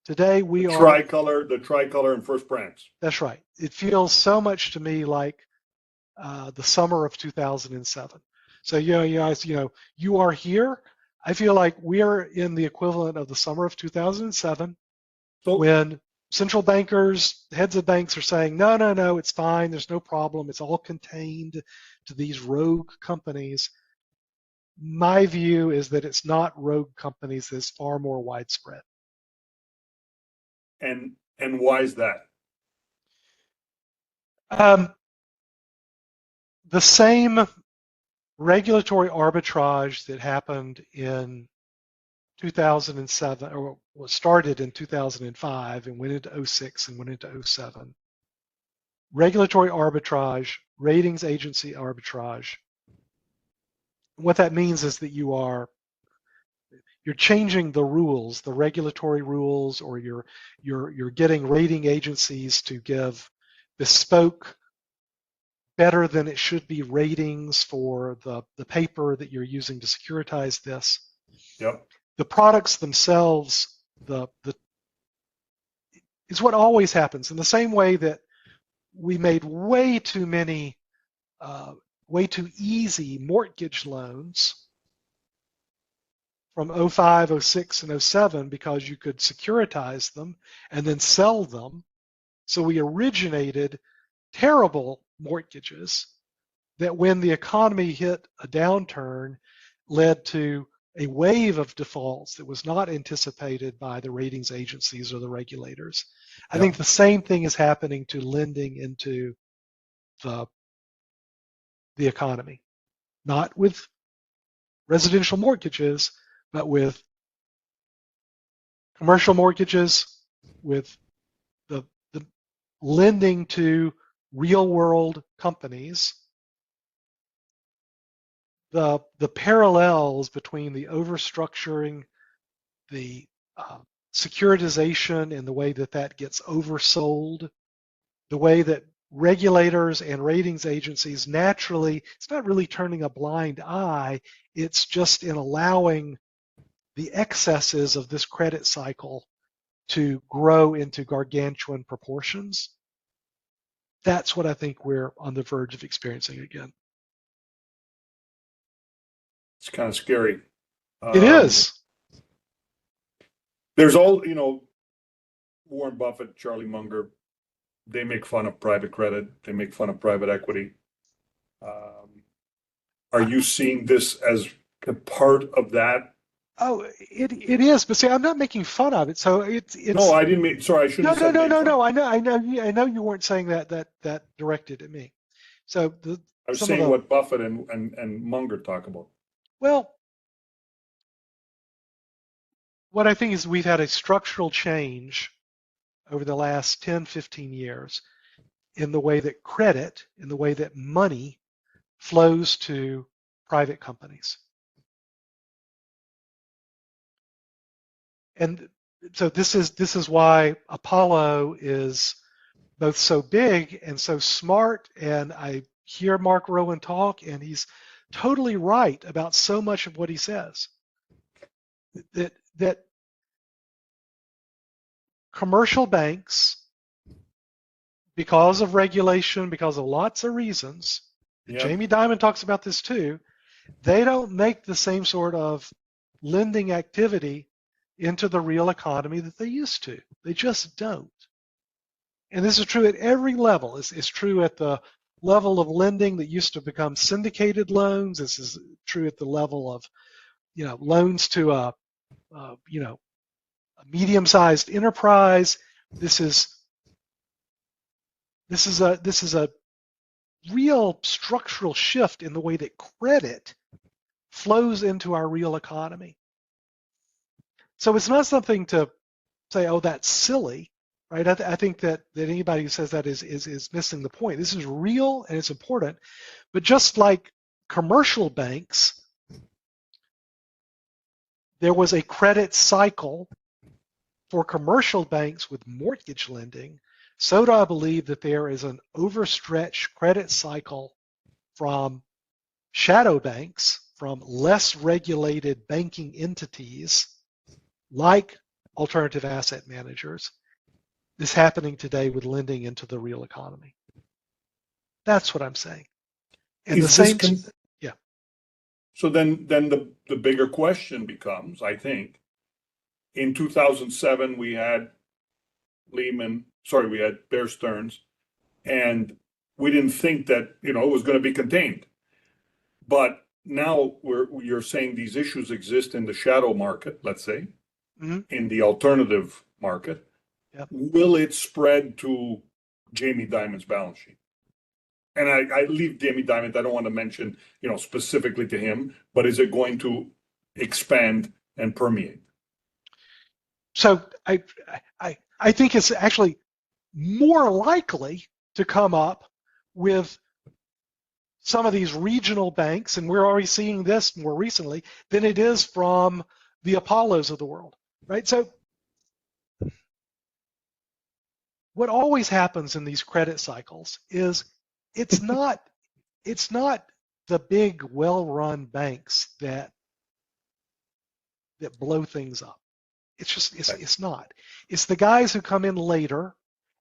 Today we are The Tricolor and First Brands. That's right. It feels so much to me like the summer of 2007. So you are here. I feel like we're in the equivalent of the summer of 2007, when central bankers, heads of banks are saying, no, it's fine. There's no problem. It's all contained to these rogue companies. My view is that it's not rogue companies. It's far more widespread. And why is that? The same regulatory arbitrage that happened in 2007, or was started in 2005 and went into 06 and went into 07. Regulatory arbitrage, ratings agency arbitrage. What that means is that you're changing the rules, the regulatory rules, or you're getting rating agencies to give bespoke, better than it should be ratings for the paper that you're using to securitize this. Yep. The products themselves, is what always happens. In the same way that we made way too easy mortgage loans from 05, 06, and 07 because you could securitize them and then sell them. So we originated terrible mortgages that, when the economy hit a downturn, led to a wave of defaults that was not anticipated by the ratings agencies or the regulators. I think the same thing is happening to lending into the economy, not with residential mortgages, but with commercial mortgages, with the lending to real world companies. The parallels between the overstructuring, the securitization, and the way that gets oversold, the way that regulators and ratings agencies naturally, it's not really turning a blind eye, it's just in allowing the excesses of this credit cycle to grow into gargantuan proportions. That's what I think we're on the verge of experiencing again. It's kind of scary. It is. There's all, Warren Buffett, Charlie Munger, they make fun of private credit. They make fun of private equity. Are you seeing this as a part of that? Oh, it is, but see, I'm not making fun of it. So it's No, I didn't mean. Sorry, I shouldn't have said make fun. no. I know you weren't saying that directed at me. So I was saying what Buffett and Munger talk about. Well, what I think is we've had a structural change over the last 10, 15 years in the way that credit, in the way that money flows to private companies. And so this is why Apollo is both so big and so smart, and I hear Mark Rowan talk, and he's totally right about so much of what he says. That commercial banks, because of regulation, because of lots of reasons, and Jamie Dimon talks about this too, they don't make the same sort of lending activity into the real economy that they used to. They just don't. And this is true at every level. It's true at the level of lending that used to become syndicated loans. This is true at the level of, loans to a medium-sized enterprise. This is a real structural shift in the way that credit flows into our real economy. So it's not something to say, oh, that's silly, right? I think that anybody who says that is missing the point. This is real and it's important, but just like commercial banks, there was a credit cycle for commercial banks with mortgage lending. So do I believe that there is an overstretched credit cycle from shadow banks, from less regulated banking entities like alternative asset managers, is happening today with lending into the real economy. That's what I'm saying. And the same, yeah. So then the bigger question becomes, I think, in 2007 we had Bear Stearns, and we didn't think that it was going to be contained. But now you're saying these issues exist in the shadow market, let's say, in the alternative market. Yep. Will it spread to Jamie Dimon's balance sheet? And I leave Jamie Dimon. I don't want to mention, specifically to him, but is it going to expand and permeate? So I think it's actually more likely to come up with some of these regional banks, and we're already seeing this more recently, than it is from the Apollos of the world, right? So what always happens in these credit cycles is it's not the big well-run banks that blow things up. It's not. It's the guys who come in later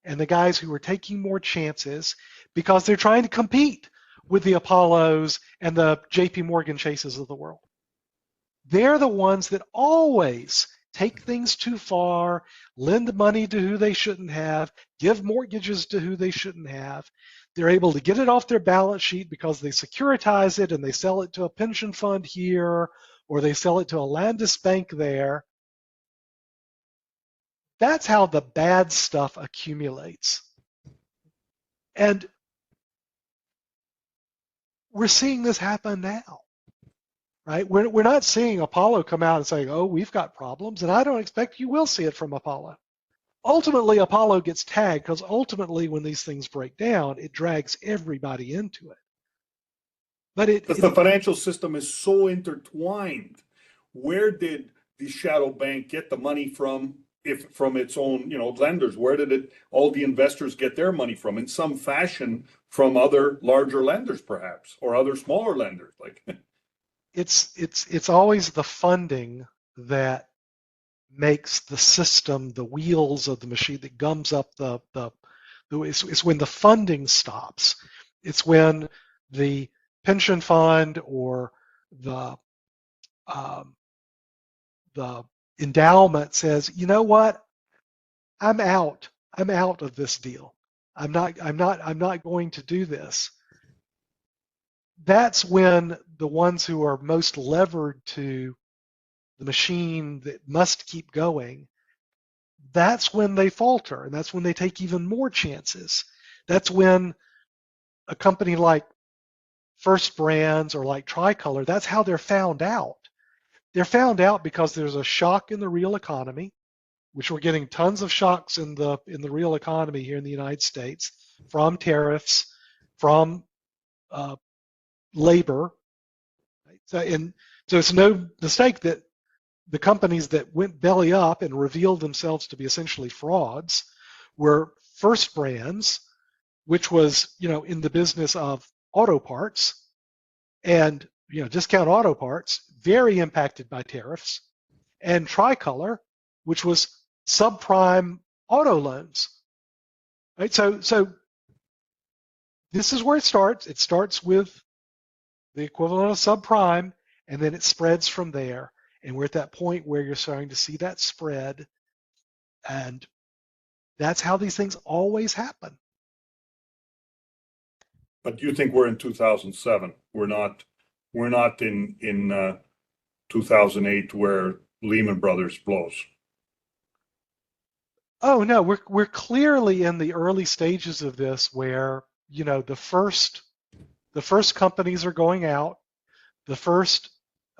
and the guys who are taking more chances because they're trying to compete with the Apollos and the JP Morgan Chases of the world. They're the ones that always take things too far, lend money to who they shouldn't have, give mortgages to who they shouldn't have. They're able to get it off their balance sheet because they securitize it and they sell it to a pension fund here, or they sell it to a Landis bank there. That's how the bad stuff accumulates. And we're seeing this happen now, right? We're not seeing Apollo come out and saying, oh, we've got problems, and I don't expect you will see it from Apollo. Ultimately, Apollo gets tagged because ultimately when these things break down, it drags everybody into it. But the financial system is so intertwined. Where did the shadow bank get the money from? If from its own, lenders, where did all the investors get their money from? In some fashion, from other larger lenders, perhaps, or other smaller lenders. Like it's always the funding that makes the system, the wheels of the machine, that gums up the It's when the funding stops. It's when the pension fund or the endowment says, you know what, I'm out. I'm out of this deal. I'm not going to do this. That's when the ones who are most levered to the machine that must keep going, that's when they falter, and that's when they take even more chances. That's when a company like First Brands or like Tricolor, that's how they're found out. They're found out because there's a shock in the real economy, which we're getting tons of shocks in the real economy here in the United States from tariffs, from labor. Right? So it's no mistake that the companies that went belly up and revealed themselves to be essentially frauds were First Brands, which was, in the business of auto parts and, discount auto parts, very impacted by tariffs, and Tricolor, which was subprime auto loans. Right? So this is where it starts. It starts with the equivalent of subprime, and then it spreads from there. And we're at that point where you're starting to see that spread, and that's how these things always happen. But you think we're in 2007? We're not in 2008 where Lehman Brothers blows. Oh no, we're clearly in the early stages of this, where the first companies are going out, the first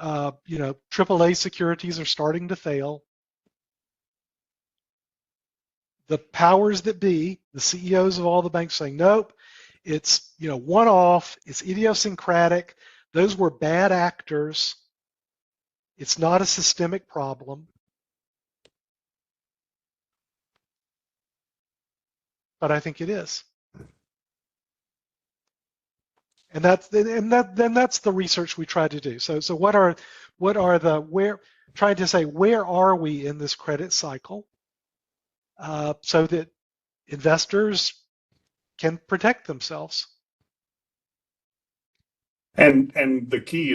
AAA securities are starting to fail. The powers that be, the CEOs of all the banks, saying nope, it's one-off, it's idiosyncratic. Those were bad actors. It's not a systemic problem. But I think it is. And that's the research we try to do. So trying to say, where are we in this credit cycle, so that investors can protect themselves. And the key,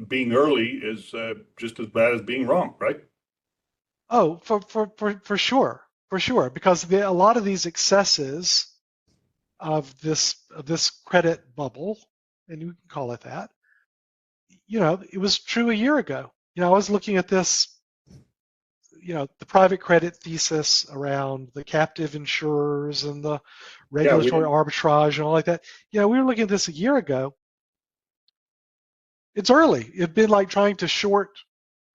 being early is just as bad as being wrong, right? Oh, for sure, because a lot of these excesses of this credit bubble, and you can call it that, it was true a year ago. I was looking at this, the private credit thesis around the captive insurers and the regulatory arbitrage and all like that. We were looking at this a year ago. It's early. It'd been like trying to short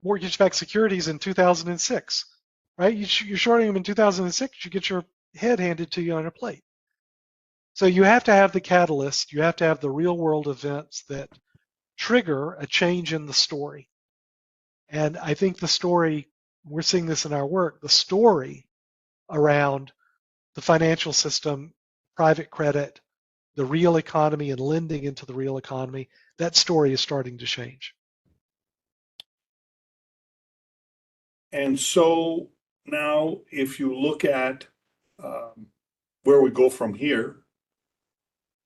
mortgage-backed securities in 2006, right? You're shorting them in 2006, you get your head handed to you on a plate. So you have to have the catalyst, you have to have the real-world events that trigger a change in the story. And I think the story, we're seeing this in our work, the story around the financial system, private credit, the real economy and lending into the real economy, that story is starting to change. And so now if you look at where we go from here,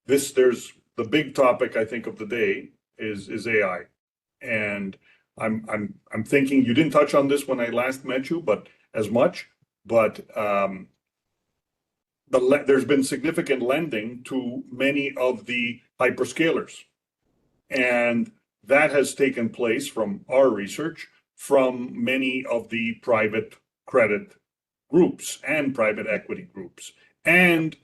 there's the big topic, I think, of the day is AI. And I'm thinking, you didn't touch on this when I last met you, but there's been significant lending to many of the hyperscalers. And that has taken place, from our research, from many of the private credit groups and private equity groups, and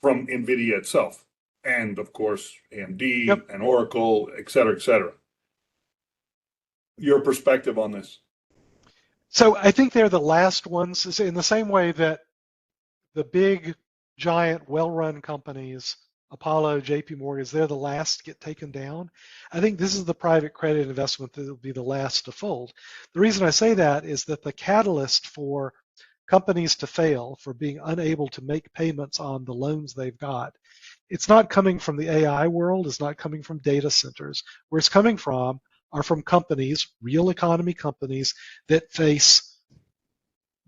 from NVIDIA itself, and of course, AMD, Yep. and Oracle, et cetera, et cetera. Your perspective on this? So I think they're the last ones, in the same way that the big, giant, well-run companies, Apollo, JP Morgan, they're the last to get taken down. I think this is the private credit investment that will be the last to fold. The reason I say that is that the catalyst for companies to fail, for being unable to make payments on the loans they've got, it's not coming from the AI world, it's not coming from data centers. Where it's coming from are from companies, real economy companies, that face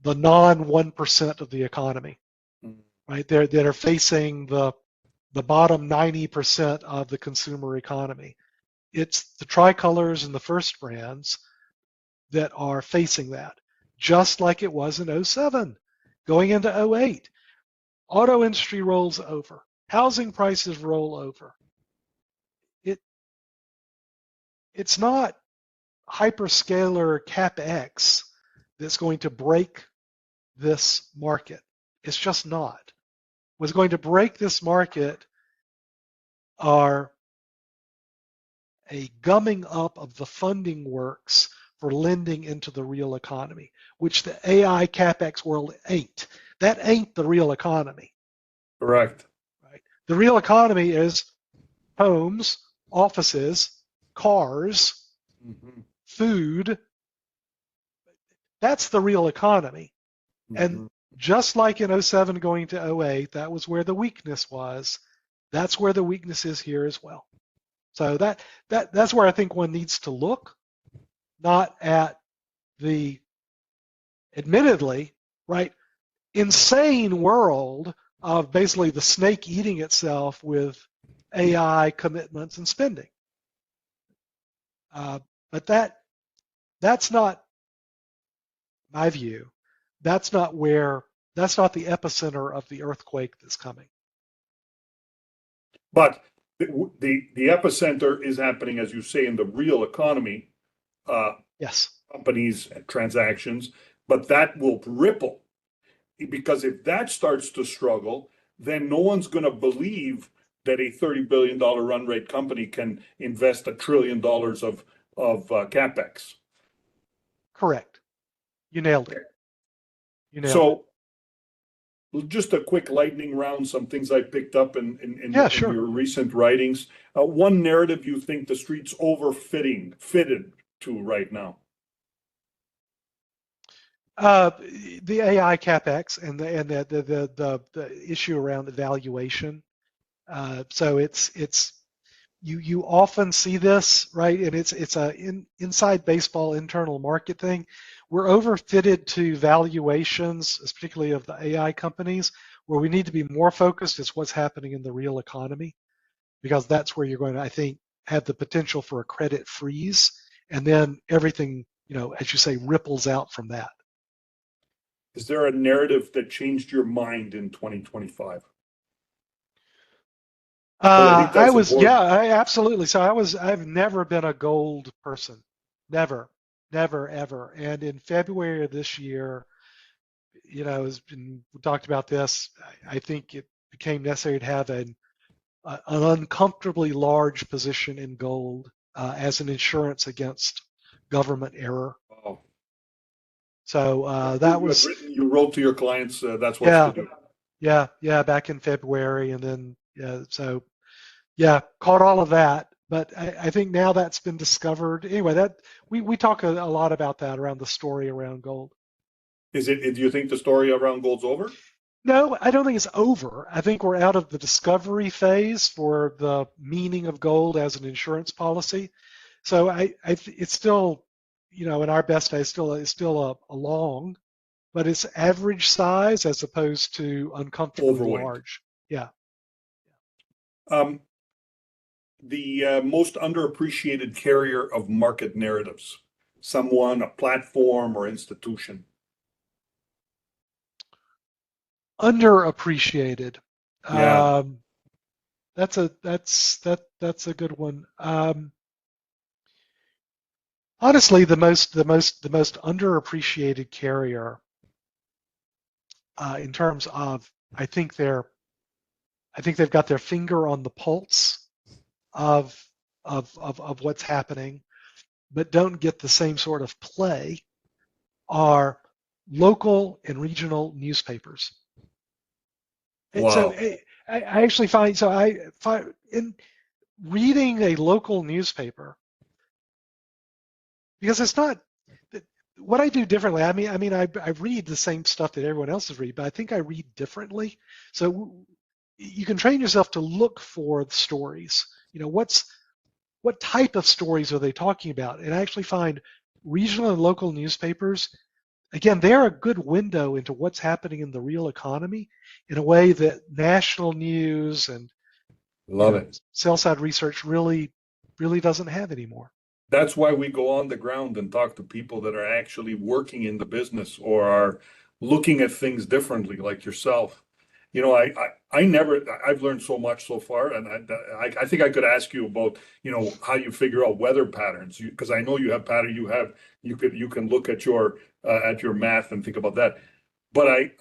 the non 1% of the economy. right? That are facing the bottom 90% of the consumer economy. It's the Tricolors and the First Brands that are facing that, just like it was in '07, going into '08. Auto industry rolls over. Housing prices roll over. It's not hyperscaler CapEx that's going to break this market. It's just not. What's going to break this market are a gumming up of the funding works for lending into the real economy, which the AI CapEx world ain't. That ain't the real economy. Correct. Right? The real economy is homes, offices, cars, food. That's the real economy. And just like in '07 going to '08, that was where the weakness was. That's where the weakness is here as well. So that's where I think one needs to look, not at the admittedly, right, insane world of basically the snake eating itself with AI commitments and spending. But that's not my view. That's not the epicenter of the earthquake that's coming. But the epicenter is happening, as you say, in the real economy. Yes. Companies and transactions, but that will ripple, because if that starts to struggle, then no one's going to believe that a $30 billion run rate company can invest $1 trillion of capex. Correct. You nailed it. So just a quick lightning round, some things I picked up in Sure. your recent writings. One narrative you think the street's fitted to right now? The AI capex and the issue around the valuation. So it's you often see this, right? And it's a inside baseball internal market thing. We're overfitted to valuations, particularly of the AI companies, where we need to be more focused as what's happening in the real economy, because that's where you're going to, I think, have the potential for a credit freeze, and then everything, as you say, ripples out from that. Is there a narrative that changed your mind in 2025? Absolutely. So I've never been a gold person. Never, ever. And in February of this year, we talked about this. I think it became necessary to have an uncomfortably large position in gold as an insurance against government error. Oh. So that was. You wrote to your clients. That's what to do. Yeah, back in February, and then caught all of that. But I think now that's been discovered. Anyway, that we talk a lot about that around the story around gold. Do you think the story around gold's over? No, I don't think it's over. I think we're out of the discovery phase for the meaning of gold as an insurance policy. So it's still, in our best days, it's still a long, but it's average size as opposed to uncomfortably overweight. Large. Yeah. The most underappreciated carrier of market narratives, someone, a platform, or institution. Underappreciated. Yeah. That's a good one. Honestly, the most underappreciated carrier in terms of I think they've got their finger on the pulse of what's happening, but don't get the same sort of play are local and regional newspapers. Wow. So I actually find in reading a local newspaper, because it's not what I do differently. I mean, I read the same stuff that everyone else is reading, but I think I read differently. So you can train yourself to look for the stories. What type of stories are they talking about? And I actually find regional and local newspapers again, they're a good window into what's happening in the real economy in a way that national news and Love it. sell side research really doesn't have anymore. That's why we go on the ground and talk to people that are actually working in the business or are looking at things differently, like yourself. I never, I've learned so much so far, and I think I could ask you about, how you figure out weather patterns, because I know you have pattern, you can look at your math and think about that. But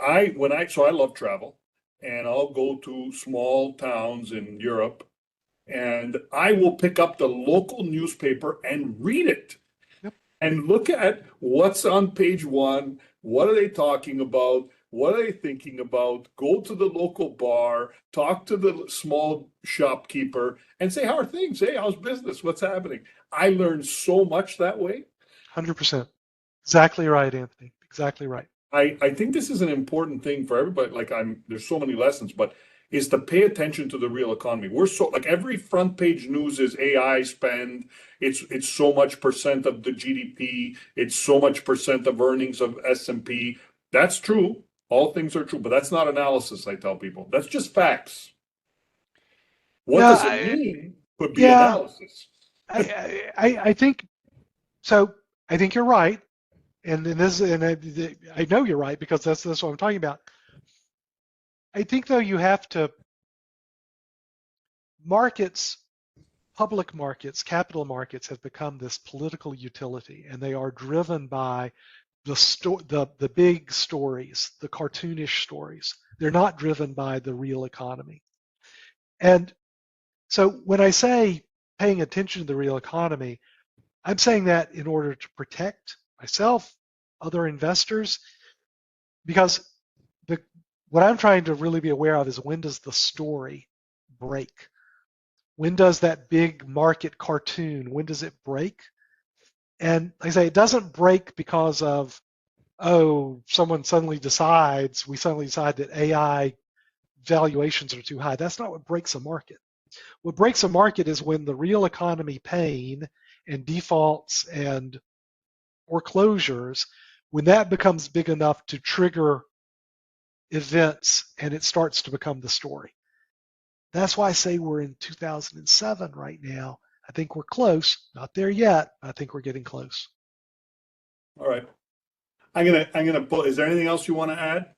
so I love travel, and I'll go to small towns in Europe, and I will pick up the local newspaper and read it Yep. and look at what's on page one. What are they talking about? What are they thinking about? Go to the local bar, talk to the small shopkeeper, and say, how are things? Hey, how's business? What's happening? I learned so much that way. 100%. Exactly right, Anthony. Exactly right. I think this is an important thing for everybody. Like there's so many lessons, but is to pay attention to the real economy. We're so like every front page news is AI spend. It's so much percent of the GDP. It's so much percent of earnings of S&P. That's true. All things are true, but that's not analysis. I tell people that's just facts. What Yeah, does it mean could be yeah. analysis. I think so. I think you're right, and I know you're right because that's what I'm talking about. I think though you have to markets, public markets, capital markets have become this political utility, and they are driven by the big stories, the cartoonish stories. They're not driven by the real economy. And so when I say paying attention to the real economy, I'm saying that in order to protect myself, other investors, because what I'm trying to really be aware of is when does the story break? When does that big market cartoon, when does it break? And like I say, it doesn't break because of, oh, we suddenly decide that AI valuations are too high. That's not what breaks a market. What breaks a market is when the real economy pain and defaults and foreclosures, when that becomes big enough to trigger events and it starts to become the story. That's why I say we're in 2007 right now. I think we're close, not there yet. I think we're getting close. All right. I'm gonna pull. Is there anything else you want to add?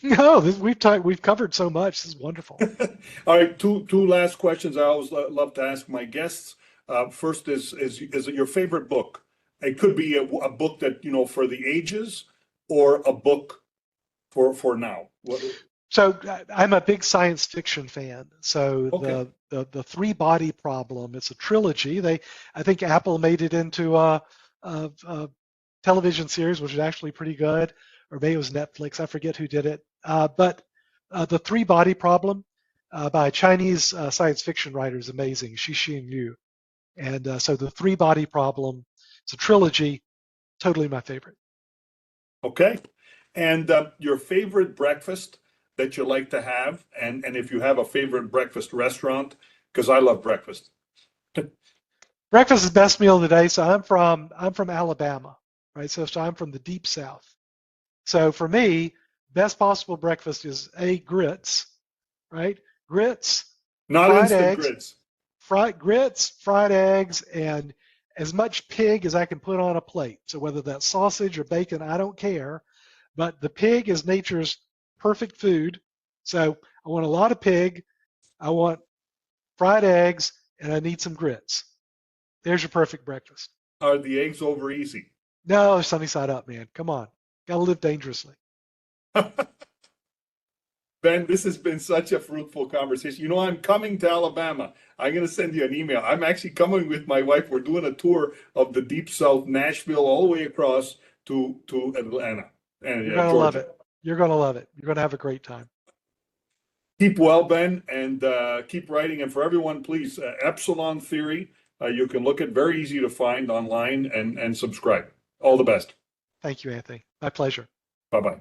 No, we've covered so much. This is wonderful. All right, two last questions I always love to ask my guests. First is it your favorite book? It could be a book that for the ages, or a book for now. So I'm a big science fiction fan. So Okay. the three body problem, it's a trilogy. I think Apple made it into a television series, which is actually pretty good, or maybe it was Netflix. I forget who did it. But the three body problem by Chinese science fiction writer is amazing, Xixin Yu. And so the three body problem, it's a trilogy, totally my favorite. Okay. And your favorite breakfast that you like to have, and if you have a favorite breakfast restaurant, because I love breakfast. Breakfast is the best meal of the day. So I'm from Alabama, right? So I'm from the deep South. So for me, best possible breakfast is grits, right? Grits, Not fried instant eggs, grits. fried eggs, and as much pig as I can put on a plate. So whether that's sausage or bacon, I don't care. But the pig is nature's perfect food. So I want a lot of pig, I want fried eggs, and I need some grits. There's your perfect breakfast. Are the eggs over easy? No, sunny side up, man. Come on. Gotta live dangerously. Ben, this has been such a fruitful conversation. I'm coming to Alabama. I'm going to send you an email. I'm actually coming with my wife. We're doing a tour of the Deep South, Nashville, all the way across to Atlanta and You're gonna love Georgia. it. You're gonna love it. You're gonna have a great time. Keep well, Ben, and keep writing. And for everyone, please, Epsilon Theory, you can look at, very easy to find online, and subscribe. All the best. Thank you, Anthony. My pleasure. Bye bye.